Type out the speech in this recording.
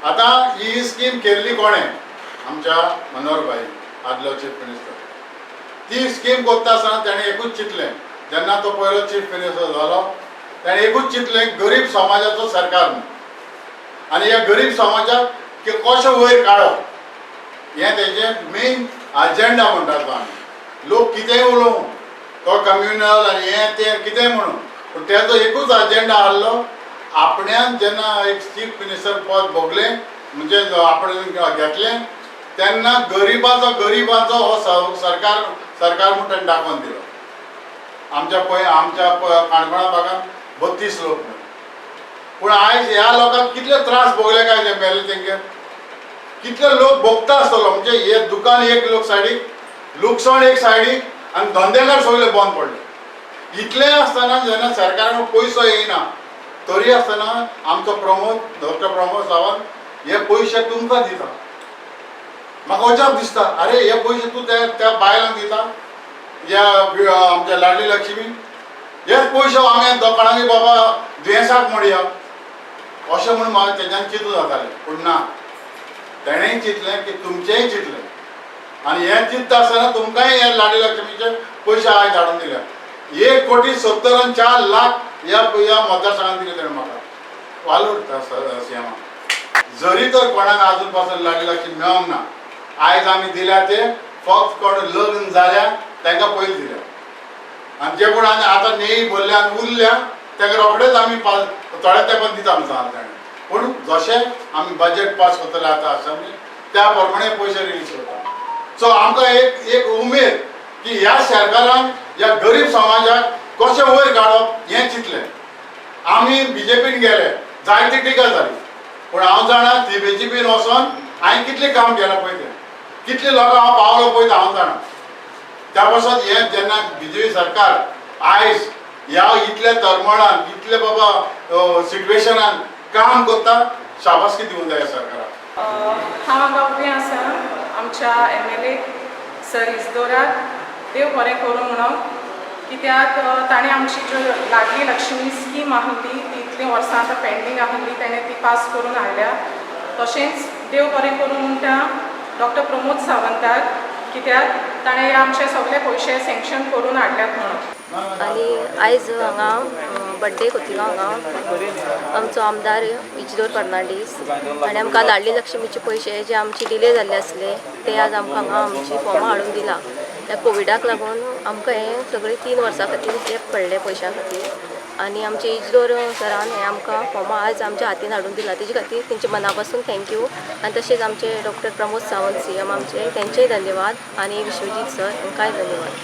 आता ही स्कीम केल्ली कोणें? आमच्या मनोहरभाई, आदलो चीफ मिनिस्टर. ती स्कीम करता आसतना ताणें एकूच चिंतलें, जेन्ना तो पयलो चीफ मिनिस्टर जालो ताणें एकूच चिंतलें गरीब समाजाचो सरकार म्हणून. आनी ह्या गरीब समाजाक कशें वयर काडप हें तेजें मेन अजेंडा म्हणटा तो. आमी लोक कितेंय उलोवं, तो कम्युनल आनी हें तें कितेंय म्हणून, पूण तेजो एकूच अजेंडा आसलो. आपण्यान जेन्ना एक चीफ मिनिस्टर पद भोगलें म्हणजे आपण घेतलें तेन्ना गरिबांचो हो सरकार म्हणून ताणें दाखोवन दिलो. आमच्या काणकोणा भागांत 32 लोक मेले. पूण आयज ह्या लोकांक कितले त्रास भोगले काय जे मेले तेंगे, कितले लोक भोगता आसतलो. म्हणजे हे दुकान एक लोक सायडीक, लुकसाण एक सायडीक आनी धंदेकार सगळे बंद पडले. इतलें आसतना जेन्ना सरकारान पयसो येयना तरी आसतना आमचो डॉक्टर प्रमोद सावंत हे पयशे तुमकां दिता. म्हाका अजाप दिसता, अरे हे पयशे तूं त्या बायलांक दिता, ह्या आमच्या लाडली लक्ष्मी, हेच पयशे हांवें दोकानांनी बाबा दुयेंसाक म्हणया अशें म्हणून म्हाका तेज्यान चिंतूं जातालें. पूण ना, तेणेंय चिंतलें की तुमचेंय चिंतलें आनी हें चिंतता आसतना तुमकांय हे लाडली लक्ष्मीचे पयशे आयज हाडून दिल्या. 1,70,04 लाख ह्या मतदारसंघात दिले तेणें म्हाका वालोर सीएमाक. जरी तर कोणाक आजून पासून लाडली लक्ष्मी मेळोंक ना, आयज आमी दिल्या ते फक्त कोण लग्न जाल्या तांकां पयलीं दिल्या. आनी जे कोण आतां नेई भरल्या आनी उरल्या तांकां रोखडेच आमी थोड्या तेंपान दिता म्हणून सांगलें ताणें. पूण जशें आमी बजेट पास करतले आतां असेंब्ली त्या प्रमाणे पयशे रिलीज करता. सो आमकां एक उमेद की ह्या सरकारान ह्या गरीब समाजाक कशें वयर काडप हें चिंतलें. आमी बीजेपीन गेले, जायती टिका जाली, पूण हांव जाणा बीजेपीन वचोन हांवें कितलें काम केलां पळय तें, कितले लोकांक हांव पावलो पळय तें हांव जाणा. त्या पासत हें जेन्ना बीजेपी सरकार आयज ह्या इतल्या तरमणान इतले बाबा सिट्युएशनान काम करता, शाबासकी दिवंक जाय सरकाराक. हांव हांगा उबें आसा आमच्या MLA सर इजदोराक देव बरें करूं म्हणून, कित्याक ताणें आमची ज्यो लाडली लक्ष्मी स्कीम आसली ती इतलीं वर्सां आतां पेंडींग आसली ताणें ती पास करून हाडल्या. तशेंच देव बरें करूं म्हणटा डॉक्टर प्रमोद सावंताक, कित्याक ताणें आमचे सगळे पयशे सँक्शन करून हाडल्यात म्हणून. आनी आयज हांगा बड्डे कोतिगांव हांगा आमचो आमदार इजदोर फर्नांडीस आनी आमकां लाडली लक्ष्मीचे पयशे जे आमचे डिले जाल्ले आसले ते आज आमकां हांगा आमची फॉर्मां हाडून दिला. ह्या कोविडाक लागून आमकां हे सगळे 3 वर्सां खातीर गॅप पडले पयशां खातीर, आनी आमचे इजदोर सरान हे आमकां फॉर्मां आज आमच्या हातीन हाडून दिला. तेजे खातीर तेंचे मना पासून थँक्यू. आनी तशेंच आमचे डॉक्टर प्रमोद सावंत CM आमचे तेंचेय धन्यवाद आनी विश्वजीत सर हांकांय धन्यवाद.